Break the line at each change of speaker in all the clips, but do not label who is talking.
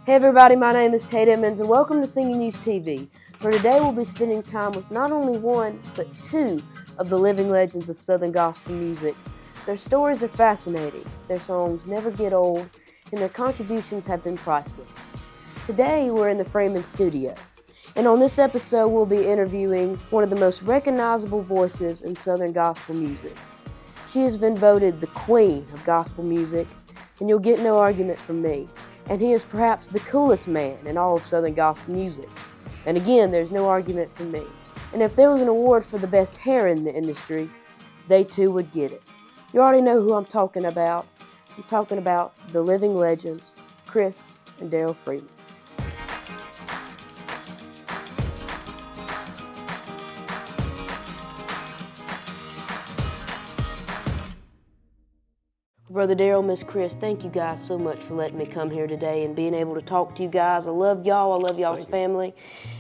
Hey everybody, my name is Tate Emmons and welcome to Singing News TV, where today we'll be spending time with not only one, but two of the living legends of Southern gospel music. Their stories are fascinating, their songs never get old, and their contributions have been priceless. Today we're in the Freemans studio, and on this episode we'll be interviewing one of the most recognizable voices in Southern gospel music. She has been voted the queen of gospel music, and you'll get no argument from me. And he is perhaps the coolest man in all of Southern gospel music. And again, there's no argument from me. And if there was an award for the best hair in the industry, they too would get it. You already know who I'm talking about. I'm talking about the living legends, Chris and Daryl Freeman. Brother Darrell, Miss Chris, thank you guys so much for letting me come here today and being able to talk to you guys. I love y'all, I love y'all's family,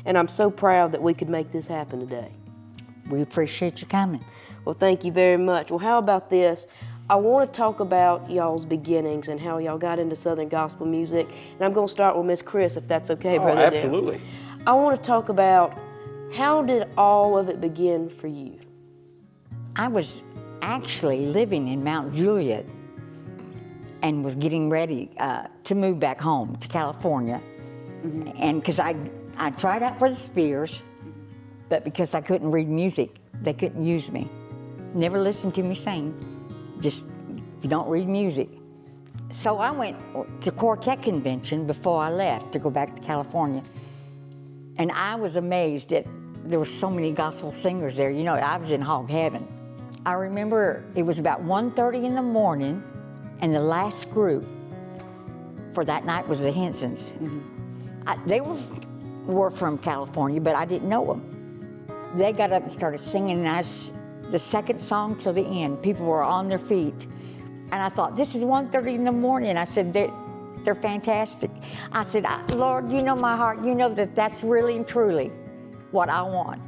and I'm so proud that we could make this happen today.
We appreciate you coming.
Well, thank you very much. Well, how about this? I want to talk about y'all's beginnings and how y'all got into Southern gospel music, and I'm going to start with Miss Chris, if that's okay, Brother Darrell.
Absolutely.
I want to talk about how did all of it begin for you?
I was actually living in Mount Juliet and was getting ready to move back home to California. Mm-hmm. And because I tried out for the Spears, but because I couldn't read music, they couldn't use me. Never listened to me sing, just you don't read music. So I went to Quartet Convention before I left to go back to California. And I was amazed that there were so many gospel singers there. You know, I was in hog heaven. I remember it was about 1:30 in the morning, and the last group for that night was the Hensons. Mm-hmm. They were from California, but I didn't know them. They got up and started singing, and the second song till the end, people were on their feet. And I thought, this is 1:30 in the morning. I said, they're fantastic. I said, Lord, you know my heart. You know that that's really and truly what I want.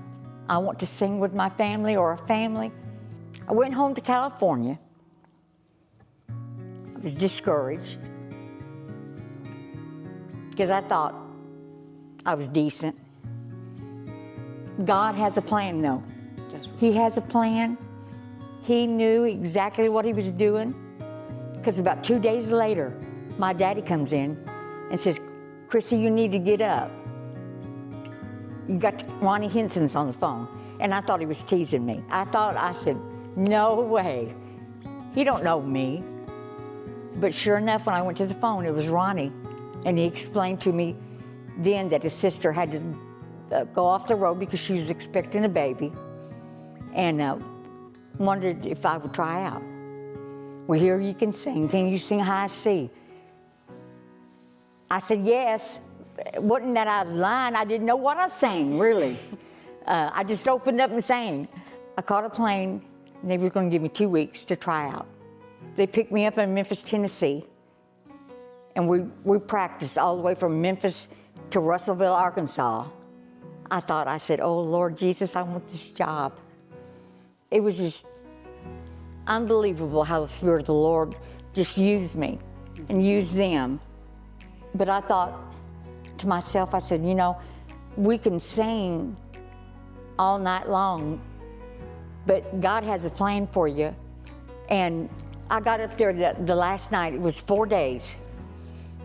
I want to sing with my family or a family. I went home to California. I was discouraged because I thought I was decent. God has a plan, though. He has a plan. He knew exactly what he was doing, because about 2 days later, my daddy comes in and says, Chrissy, you need to get up. You got Ronnie Henson's on the phone. And I thought he was teasing me. I said, no way. He don't know me. But sure enough, when I went to the phone, it was Ronnie. And he explained to me then that his sister had to go off the road because she was expecting a baby, and wondered if I would try out. Well, here you can sing. Can you sing High C? I said, yes. It wasn't that I was lying. I didn't know what I sang, really. I just opened up and sang. I caught a plane, and they were going to give me 2 weeks to try out. They picked me up in Memphis, Tennessee, and we practiced all the way from Memphis to Russellville, Arkansas. I said, oh, Lord Jesus, I want this job. It was just unbelievable how the Spirit of the Lord just used me and used them. But I thought to myself, I said, you know, we can sing all night long, but God has a plan for you. And I got up there the last night. It was 4 days.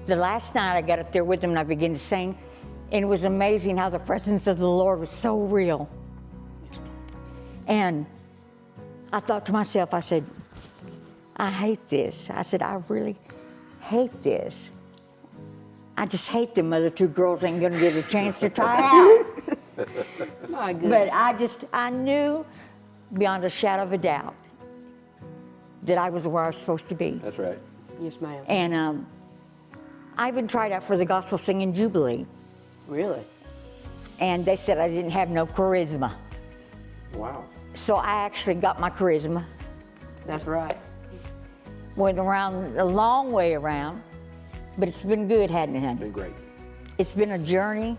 The last night I got up there with them and I began to sing, and it was amazing how the presence of the Lord was so real. And I thought to myself, I said, I hate this. I said, I really hate this. I just hate them other two girls ain't gonna get a chance to try out. My goodness. But I knew beyond a shadow of a doubt that I was where I was supposed to be.
That's right.
Yes, ma'am.
And I even tried out for the Gospel Singing Jubilee.
Really?
And they said I didn't have no charisma.
Wow.
So I actually got my charisma.
That's right.
Went around a long way around, but it's been good, hadn't it?
It's been great.
It's been a journey,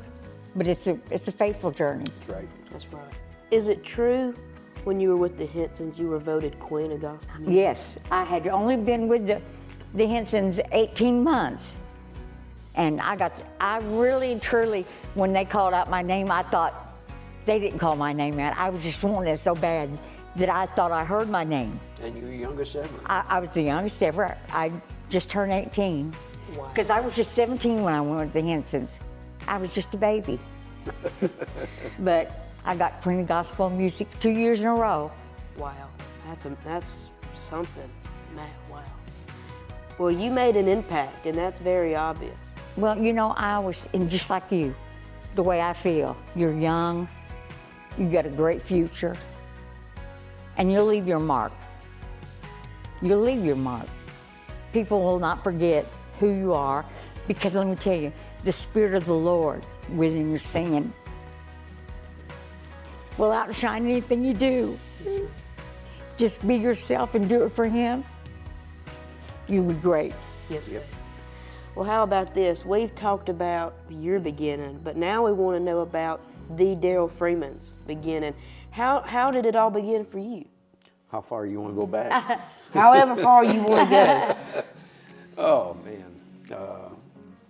but it's a faithful journey.
That's right.
That's right. Is it true when you were with the Hensons, you were voted Queen of Gospel Music?
Yes, I had only been with the Hensons 18 months. And I really, truly, when they called out my name, I thought they didn't call my name out. I was just wanting it so bad that I thought I heard my name.
And you're the youngest ever.
I was the youngest ever. I just turned 18.
Wow.
Because I was just 17 when I went to the Hensons. I was just a baby. But I got Queen of Gospel Music 2 years in a row.
Wow, that's something. Man, wow. Well, you made an impact, and that's very obvious.
Well, you know, and just like you, the way I feel, you're young, you got a great future, and you'll leave your mark. You'll leave your mark. People will not forget who you are, because let me tell you, the Spirit of the Lord within your singing will outshine anything you do. Just be yourself and do it for Him. You'll be great.
Yes, ma'am. Well, how about this? We've talked about your beginning, but now we want to know about the Daryl Freeman's beginning. How did it all begin for you?
How far you want to go back?
However far you want to go.
Oh, man.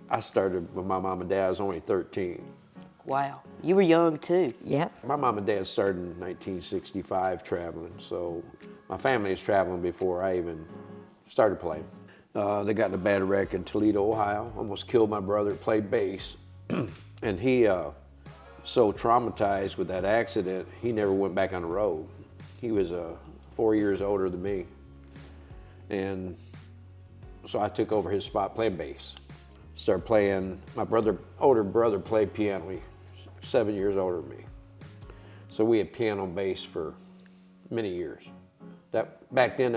I started when my mom and dad was only 13.
Wow, you were young too.
Yep.
My mom and dad started in 1965 traveling, so my family was traveling before I even started playing. They got in a bad wreck in Toledo, Ohio. Almost killed my brother, played bass. And he, so traumatized with that accident, he never went back on the road. He was 4 years older than me. And so I took over his spot playing bass. Started playing, my older brother played piano. He's 7 years older than me. So we had piano and bass for many years. Back then,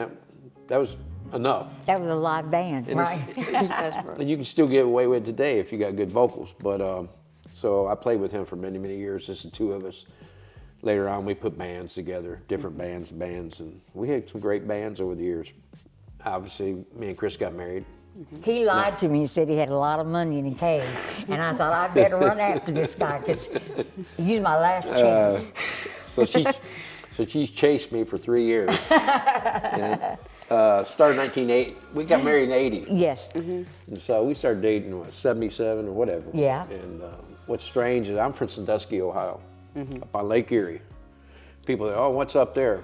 that was enough.
That was a live band,
And
right?
That's right.
And you can still get away with it today if you got good vocals. But so I played with him for many, many years, just the two of us. Later on, we put bands together, different bands, and we had some great bands over the years. Obviously, me and Chris got married.
He lied to me and said he had a lot of money in a cave. And I thought, I better run after this guy because he's my last chance.
So she chased me for 3 years. And, started 1980. We got married in 80.
Yes.
And so we started dating in 77 or whatever.
Yeah.
And what's strange is I'm from Sandusky, Ohio, up on Lake Erie. People say, oh, what's up there?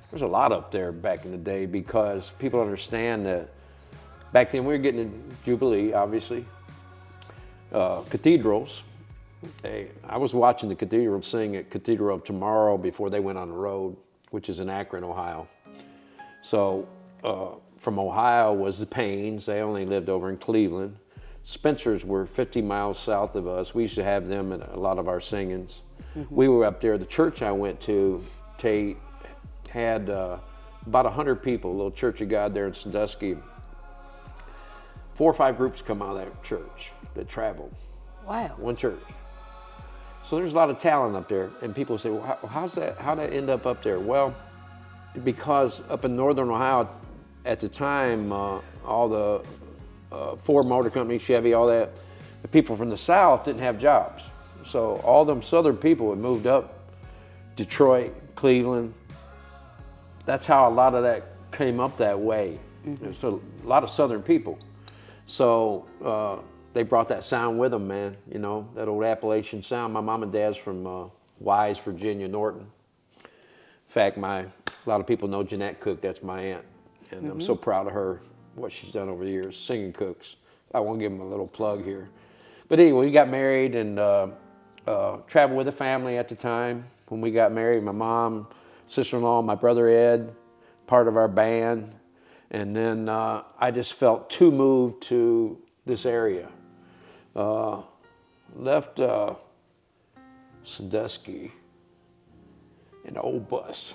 There's a lot up there back in the day because people understand that back then we were getting in Jubilee, obviously. Cathedrals. I was watching the cathedral sing at Cathedral of Tomorrow before they went on the road, which is in Akron, Ohio. So from Ohio was the Paynes. They only lived over in Cleveland. Spencers were 50 miles south of us. We used to have them at a lot of our singings. We were up there. The church I went to, Tate, had about 100 people, a little Church of God there in Sandusky. 4 or 5 groups come out of that church that traveled.
Wow.
One church. So there's a lot of talent up there. And people say, well, how'd that end up there? Well, because up in northern Ohio at the time, all the Ford Motor Company, Chevy, all that, the people from the South didn't have jobs. So all them Southern people had moved up, Detroit, Cleveland. That's how a lot of that came up that way. There's a lot of Southern people. So they brought that sound with them, man, you know, that old Appalachian sound. My mom and dad's from Wise, Virginia, Norton. In fact, a lot of people know Jeanette Cook, that's my aunt. And I'm so proud of her, what she's done over the years, singing cooks. I want to give them a little plug here. But anyway, we got married and traveled with the family at the time. When we got married, my mom, sister-in-law, my brother Ed, part of our band. And then I just felt too moved to this area. Left Sandusky in an old bus.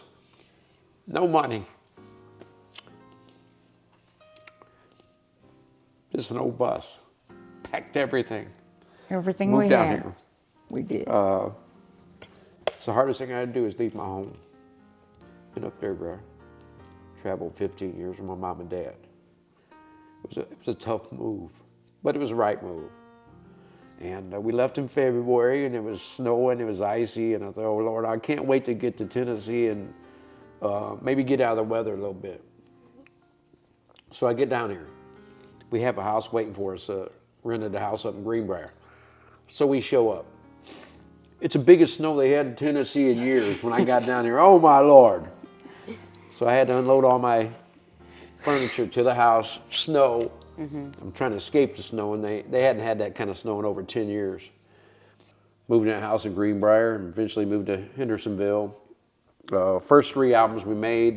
No money. Just an old bus. Packed everything.
Everything
Moved
we
down
had,
here.
we did.
So the hardest thing I had to do is leave my home. Been up there, bro. Traveled 15 years with my mom and dad. It was a tough move, but it was the right move. And we left in February, and it was snowing, it was icy, and I thought, oh Lord, I can't wait to get to Tennessee and maybe get out of the weather a little bit. So I get down here. We have a house waiting for us, rented a house up in Greenbrier. So we show up. It's the biggest snow they had in Tennessee in years when I got down here. Oh my Lord. So I had to unload all my furniture to the house, snow. I'm trying to escape the snow, and they hadn't had that kind of snow in over 10 years. Moved in a house in Greenbrier and eventually moved to Hendersonville. First 3 albums we made,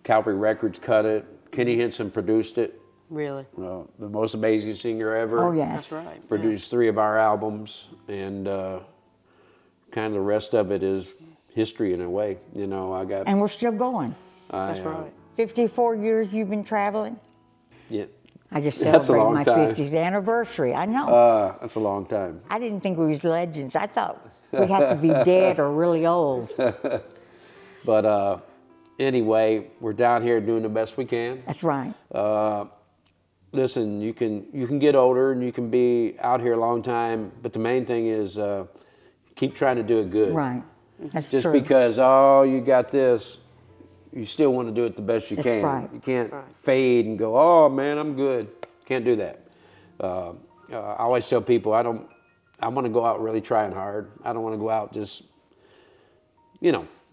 Calvary Records cut it. Kenny Henson produced it.
Really?
The most amazing singer ever.
Oh, yes.
That's right.
Produced 3 of our albums, and kind of the rest of it is history in a way. You know, I got.
And we're still going.
That's right.
54 years you've been traveling?
Yeah.
I just
That's a
celebrated
long
my
time.
50th anniversary. I know.
That's a long time.
I didn't think we was legends. I thought we had to be dead or really old.
But anyway, we're down here doing the best we can.
That's right.
Listen, you can get older and you can be out here a long time, but the main thing is keep trying to do it good.
Right. That's
Just
true.
because you got this, you still want to do it the best you
That's
can.
right.
You can't fade and go, oh man, I'm good. Can't do that. I always tell people I want to go out really trying hard. I don't want to go out just,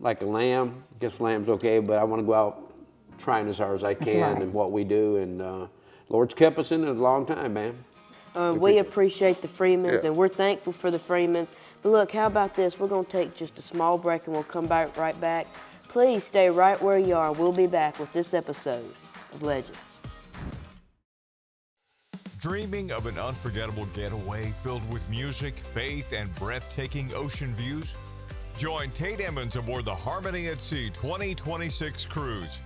like a lamb. I guess lamb's okay, but I want to go out trying as hard as I can
right.
in what we do. And Lord's kept us in it a long time, man.
We appreciate the Freemans,
Yeah.
and we're thankful for the Freemans. But look, how about this? We're going to take just a small break, and we'll come back right back. Please stay right where you are. We'll be back with this episode of Legends.
Dreaming of an unforgettable getaway filled with music, faith, and breathtaking ocean views? Join Tate Emmons aboard the Harmony at Sea 2026 cruise.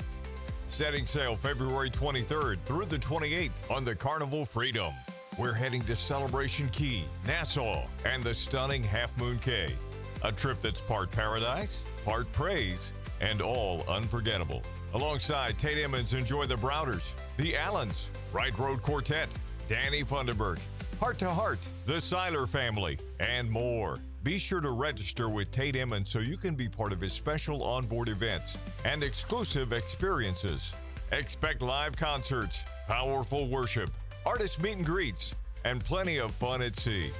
Setting sail February 23rd through the 28th on the Carnival Freedom. We're heading to Celebration Key, Nassau, and the stunning Half Moon Cay. A trip that's part paradise, part praise, and all unforgettable. Alongside Tate Emmons, enjoy the Browders, the Allens, Right Road Quartet, Danny Funderburg, Heart to Heart, the Seiler family, and more. Be sure to register with Tate Emmons so you can be part of his special onboard events and exclusive experiences. Expect live concerts, powerful worship, artist meet and greets, and plenty of fun at sea.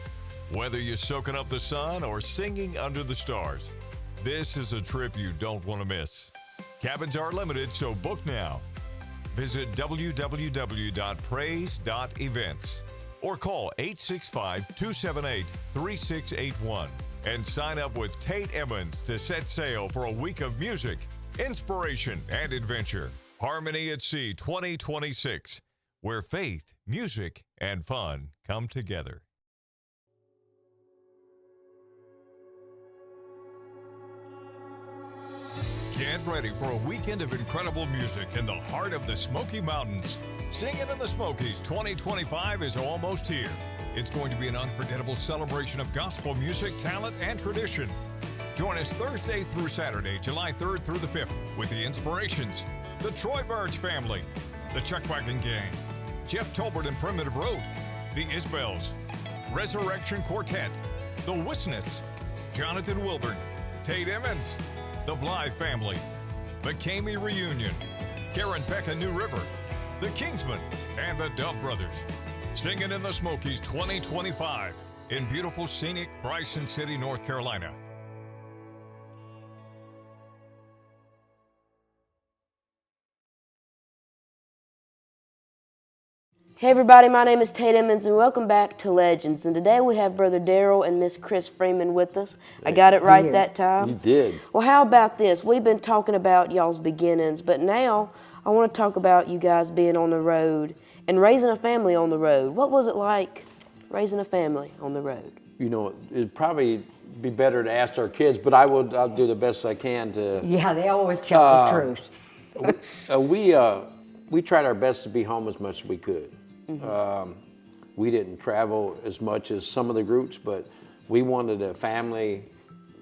Whether you're soaking up the sun or singing under the stars, this is a trip you don't want to miss. Cabins are limited, so book now. Visit www.praise.events or call 865-278-3681 and sign up with Tate Emmons to set sail for a week of music, inspiration, and adventure. Harmony at Sea 2026, where faith, music, and fun come together. Get ready for a weekend of incredible music in the heart of the Smoky Mountains. Singing in the Smokies 2025 is almost here. It's going to be an unforgettable celebration of gospel music, talent, and tradition. Join us Thursday through Saturday, July 3rd through the 5th, with the Inspirations, the Troy Burge family, the Chuckwagon Gang, Jeff Tolbert and Primitive Road, the Isbells, Resurrection Quartet, the Wisnets, Jonathan Wilburn, Tate Emmons, the Blythe family, the Kamey Reunion, Karen Peck and New River, the Kingsmen, and the Dove Brothers. Singing in the Smokies 2025 in beautiful, scenic Bryson City, North Carolina.
Hey everybody, my name is Tate Emmons and welcome back to Legends. And today we have Brother Darrell and Miss Chris Freeman with us. I got it right that time.
You did.
Well, how about this? We've been talking about y'all's beginnings, but now I want to talk about you guys being on the road and raising a family on the road. What was it like raising a family on the road?
You know, it'd probably be better to ask our kids, but I'll do the best I can to.
Yeah, they always tell the truth.
We tried our best to be home as much as we could. We didn't travel as much as some of the groups, but we wanted a family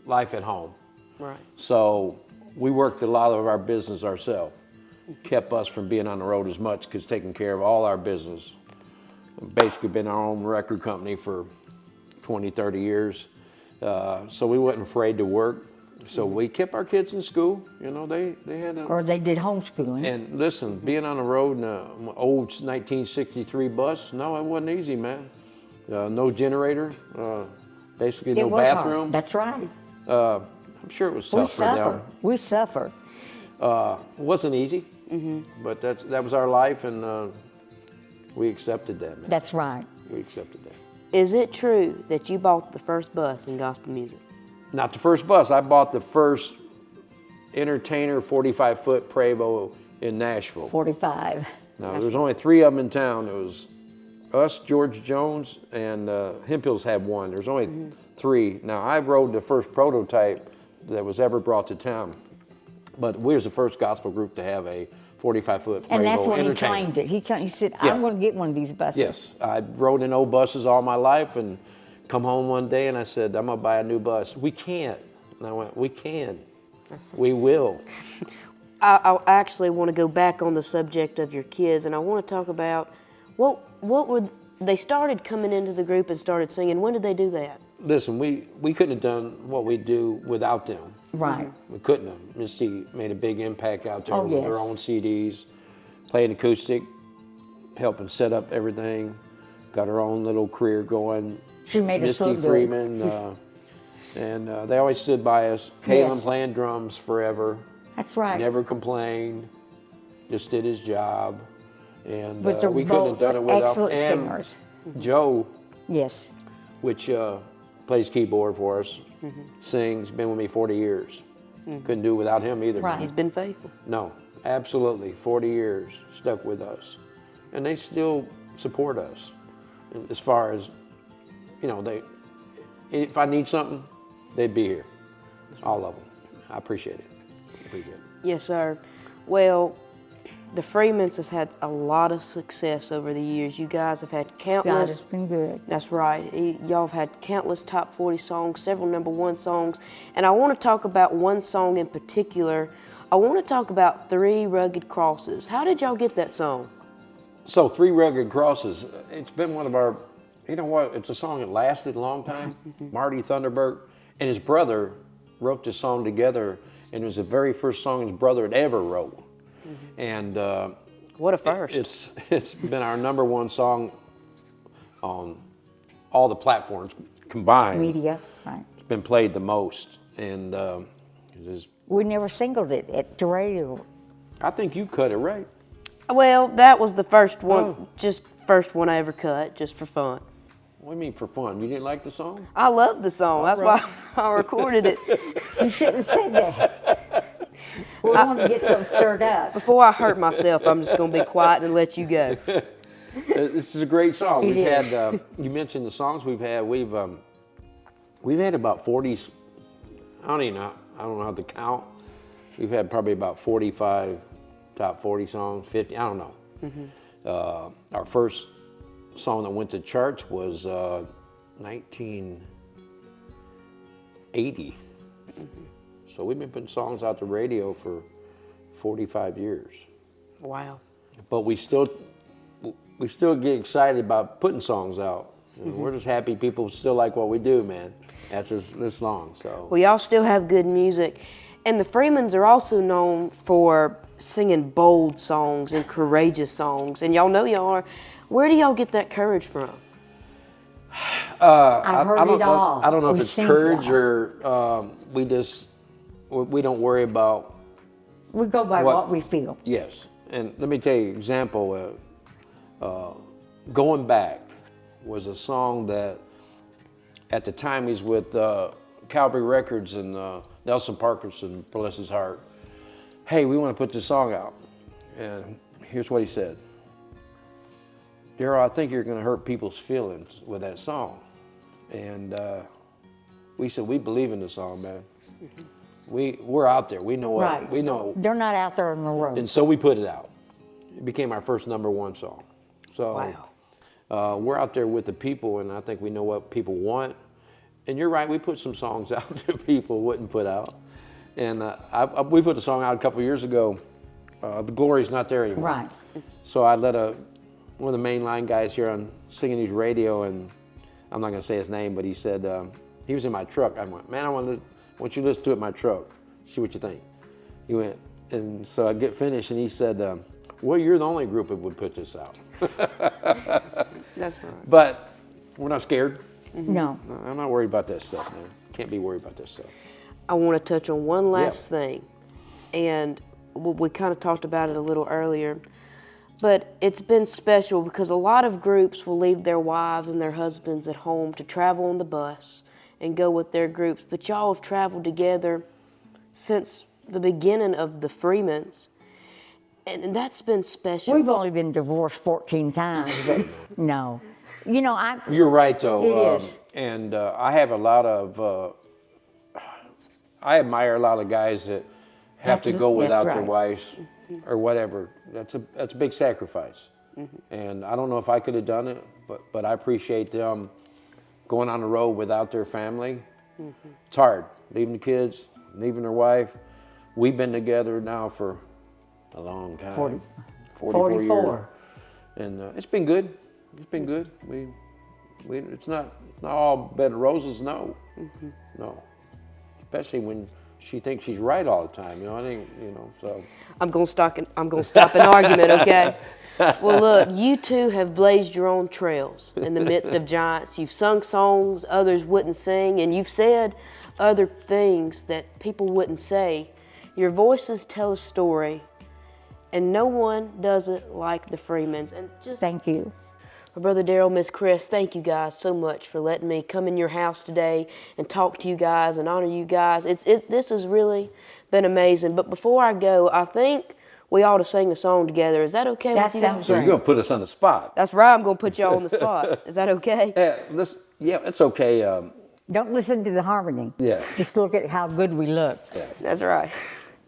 life at home.
Right.
So we worked a lot of our business ourselves. Kept us from being on the road as much because taking care of all our business. Basically been our own record company for 20, 30 years. So we wasn't afraid to work. So we kept our kids in school. You know, they had a,
Or they did homeschooling.
and listen, being on the road in an old 1963 bus, no, it wasn't easy, man. No generator, basically
It
no
was hard.
bathroom.
That's right.
I'm sure it was tough for them.
We suffer.
It wasn't easy, but that was our life, and we accepted that, man.
That's right.
We accepted that.
Is it true that you bought the first bus in gospel music?
Not the first bus. I bought the first entertainer 45-foot Prevost in Nashville.
45.
Now, there's only 3 of them in town. It was us, George Jones, and Hemphill's had one. There's only 3. Now, I rode the first prototype that was ever brought to town, but we was the first gospel group to have a 45-foot Prevost
And that's when
entertainer.
he claimed it. He said,
Yeah.
I'm going to get one of these buses.
Yes, I rode in old buses all my life, and come home one day and I said, I'm gonna buy a new bus. We can't. And I went, we can. We will.
I actually want to go back on the subject of your kids, and I want to talk about what were they started coming into the group and started singing. When did they do that?
Listen, we couldn't have done what we do without them.
Right.
We couldn't have. Misty made a big impact out there
Oh,
with
yes.
her own CDs, playing acoustic, helping set up everything, got her own little career going.
She made us
Misty
look good.
Freeman, and they always stood by us. Caleb
Yes.
playing drums forever.
That's right.
Never complained, just did his job, and
But they're
we couldn't have
both
done it without
excellent
and
singers.
Joe,
Yes.
which plays keyboard for us, sings, been with me 40 years. Couldn't do it without him either.
Right.
He's been faithful.
No, absolutely, 40 years stuck with us, and they still support us. And as far as, you know, if I need something, they'd be here, all of them. I appreciate it. Appreciate it.
Yes, sir. Well, the Freemans has had a lot of success over the years. You guys have had
God
countless.
has been good.
That's right. Y'all have had countless top 40 songs, several #1 songs, and I want to talk about one song in particular. I want to talk about 3 Rugged Crosses. How did y'all get that song?
So 3 Rugged Crosses, it's been one of our, you know what, it's a song that lasted a long time. Marty Thunderberg and his brother wrote this song together, and it was the very first song his brother had ever wrote. And
What a first.
it's been our #1 song on all the platforms combined.
Media. Right.
It's been played the most, and it is,
We never singled it at the radio.
I think you cut it right.
Well, that was the first one,
Oh.
just first one I ever cut, just for fun.
What do you mean for fun? You didn't like the song?
I love the song. That's why I recorded it.
You shouldn't have said that. We want to get something stirred up.
Before I hurt myself, I'm just going to be quiet and let you go.
This is a great song.
It
We've
is.
had, you mentioned the songs we've had. We've had about 40, I don't know how to count. We've had probably about 45 top 40 songs, 50, I don't know. Our first song that went to charts was 1980. So we've been putting songs out to radio for 45 years.
Wow.
But we still get excited about putting songs out. You know, we're just happy people still like what we do, man, after this long. So
Well, y'all still have good music. And the Freemans are also known for singing bold songs and courageous songs. And y'all know y'all are. Where do y'all get that courage from?
I've heard
I don't
it all.
I don't know if
We've
it's
seen it
courage
all.
or we don't worry about.
We go by
What-
what we feel.
Yes, and let me tell you an example. Going Back was a song that at the time he's with Calvary Records and Nelson Parkinson, bless his heart. Hey, we want to put this song out. And here's what he said. Darrell, I think you're going to hurt people's feelings with that song. And we said, we believe in the song, man. We're out there. We know what,
Right.
we know.
They're not out there on the road.
And so we put it out. It became our first #1 song. So we're out there with the people, and I think we know what people want. And you're right, we put some songs out that people wouldn't put out. And we put a song out a couple years ago, The Glory's Not There Anymore.
Right.
So I let one of the mainline guys here on Singing News Radio, and I'm not going to say his name, but he said, he was in my truck. I went, man, I want to I want you to listen to it in my truck, see what you think. He went, and so I get finished, and he said, well, you're the only group that would put this out.
That's right.
But we're not scared.
No.
No, I'm not worried about that stuff, man. Can't be worried about that stuff.
I want to touch on one last thing, and we kind of talked about it a little earlier, but it's been special because a lot of groups will leave their wives and their husbands at home to travel on the bus and go with their groups, but y'all have traveled together since the beginning of the Freemans, and that's been special.
We've only been divorced 14 times, but no. You know,
You're right, though.
It is.
And I have a lot of, I admire a lot of guys that have to go without their wives or whatever. That's a big sacrifice. And I don't know if I could have done it, but I appreciate them going on the road without their family. It's hard, leaving the kids, leaving their wife. We've been together now for a long time. 44 years. And it's been good. It's been good. It's not all bed of roses, no. No. Especially when she thinks she's right all the time, you know, I think, you know, so.
I'm gonna stop an argument, okay? Well, look, you two have blazed your own trails in the midst of giants. You've sung songs others wouldn't sing, and you've said other things that people wouldn't say. Your voices tell a story, and no one does it like the Freemans. And just
thank you.
My brother Darrell, Miss Chris, thank you guys so much for letting me come in your house today and talk to you guys and honor you guys. This has really been amazing. But before I go, I think we ought to sing a song together. Is that okay with you guys?
So you're going to put us on the spot.
That's right. I'm going to put y'all on the spot. Is that okay?
Yeah, it's okay.
Don't listen to the harmony.
Yeah.
Just look at how good we look.
Yeah.
That's right.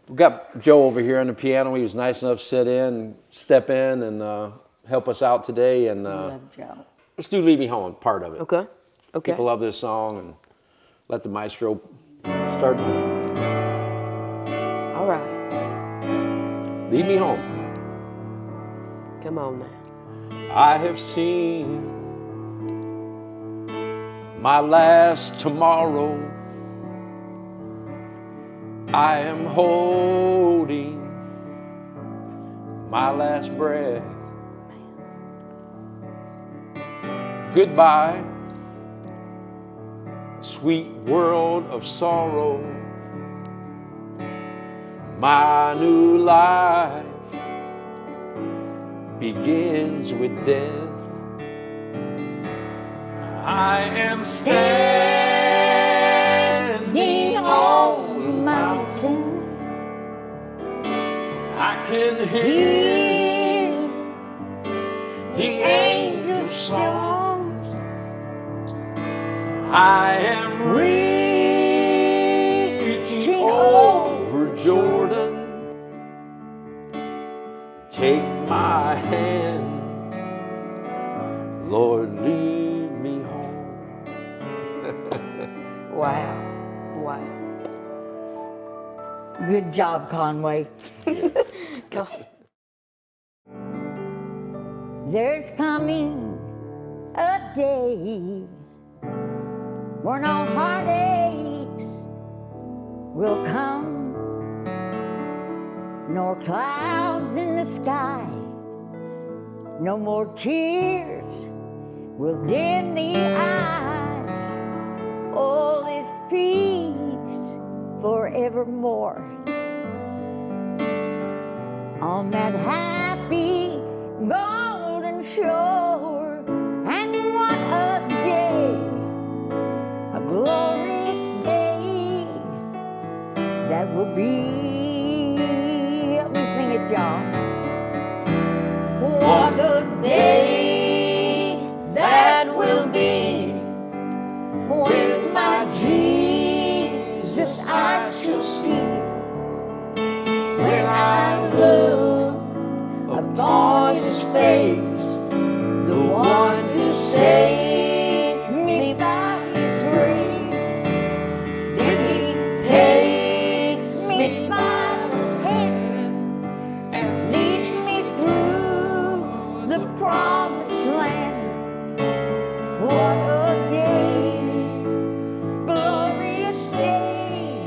We've got Joe over here on the piano. He was nice enough to step in and help us out today. And
Love Joe.
let's do Lead Me Home, part of it.
Okay. Okay.
People love this song, and let the maestro start.
All right.
Lead Me Home.
Come on now.
I have seen my last tomorrow. I am holding my last breath. Goodbye, sweet world of sorrow. My new life begins with death. I am standing on the mountain. I can hear the angels' songs. I am reaching over Jordan. Take my hand, Lord, lead me home.
Wow. Wow.
Good job, Conway.
Go.
There's coming a day where no heartaches will come, nor clouds in the sky, no more tears will dim the eyes. All is peace forevermore on that happy golden shore. And what a day, a glorious day that will be. Let me sing it, y'all. What a day that will be, when my Jesus I shall see, when I look upon his face, the one who saved me by his grace. Then he takes me by the hand and leads me through the promised land. What a day, glorious day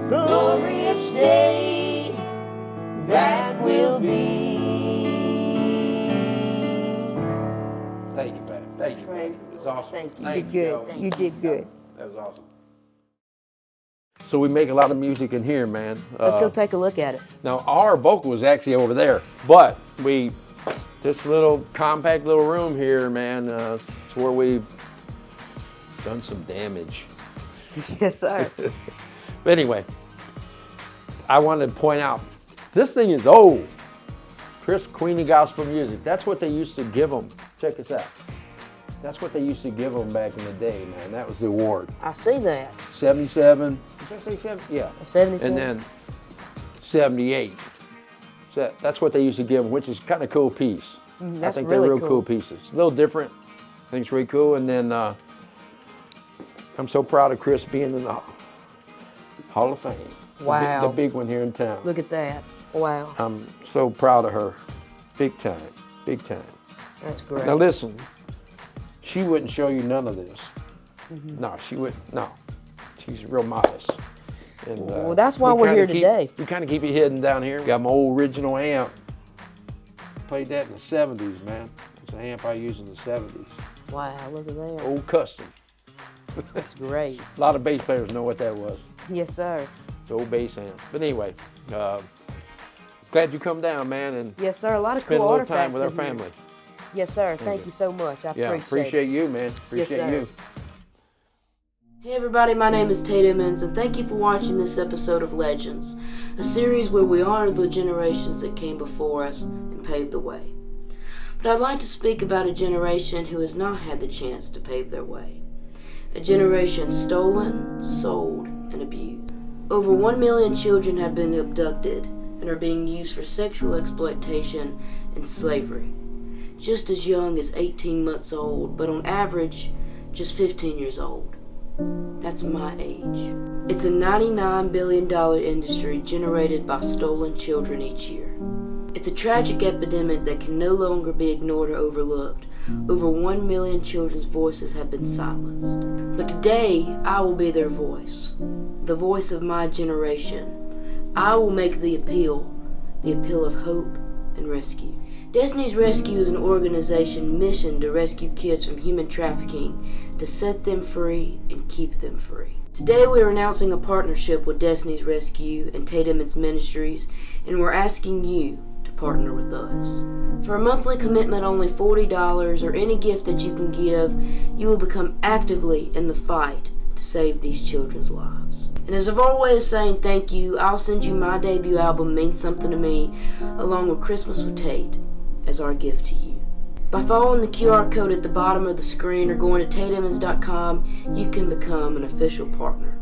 glorious day that will be.
Thank you, man. Thank you, man. It was awesome.
Thank you.
You did good. You did good.
That was awesome. So we make a lot of music in here, man.
Let's go take a look at it.
Now our vocal was actually over there, but this little compact little room here, man, it's where we've done some damage.
Yes, sir.
But anyway, I wanted to point out, this thing is old. Chris Queenie Gospel Music. That's what they used to give them. Check this out. That's what they used to give them back in the day, man. That was the award.
I see that.
77. Did I say 7? Yeah.
77.
And then 78. So that's what they used to give them, which is kind of cool piece.
That's
I think
really
they're real cool pieces. A little different. I think it's really cool. And then I'm so proud of Chris being in the Hall of Fame.
Wow.
The big one here in town.
Look at that. Wow.
I'm so proud of her. Big time. Big time.
That's great.
Now listen, she wouldn't show you none of this. No, she wouldn't. No. She's real modest. And,
well, that's why we're here today.
We kind of keep it hidden down here. Got my old original amp. Played that in the 70s, man. It's an amp I used in the 70s.
Wow, look at that.
Old custom.
That's great.
A lot of bass players know what that was.
Yes, sir.
It's an old bass amp. But anyway, glad you come down, man, and
Yes, sir. A lot of
spend
cool
a little
artifacts
time with our
in here.
family.
Yes, sir. Thank you so much. I
Yeah,
appreciate
appreciate
it.
you, man. Appreciate
sir.
you.
Hey everybody, my name is Tate Emmons, and thank you for watching this episode of Legends, a series where we honor the generations that came before us and paved the way. But I'd like to speak about a generation who has not had the chance to pave their way. A generation stolen, sold, and abused. Over 1 million children have been abducted and are being used for sexual exploitation and slavery. Just as young as 18 months old, but on average, just 15 years old. That's my age. It's a $99 billion industry generated by stolen children each year. It's a tragic epidemic that can no longer be ignored or overlooked. Over 1 million children's voices have been silenced. But today, I will be their voice. The voice of my generation. I will make the appeal of hope and rescue. Destiny's Rescue is an organization mission to rescue kids from human trafficking, to set them free and keep them free. Today we are announcing a partnership with Destiny's Rescue and Tate Emmons Ministries, and we're asking you to partner with us. For a monthly commitment only $40 or any gift that you can give, you will become actively in the fight to save these children's lives. And as of our way of saying thank you, I'll send you my debut album, Means Something to Me, along with Christmas with Tate, as our gift to you. By following the QR code at the bottom of the screen or going to tateemmons.com, you can become an official partner.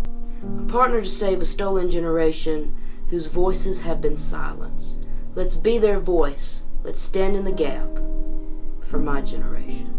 A partner to save a stolen generation whose voices have been silenced. Let's be their voice. Let's stand in the gap for my generation.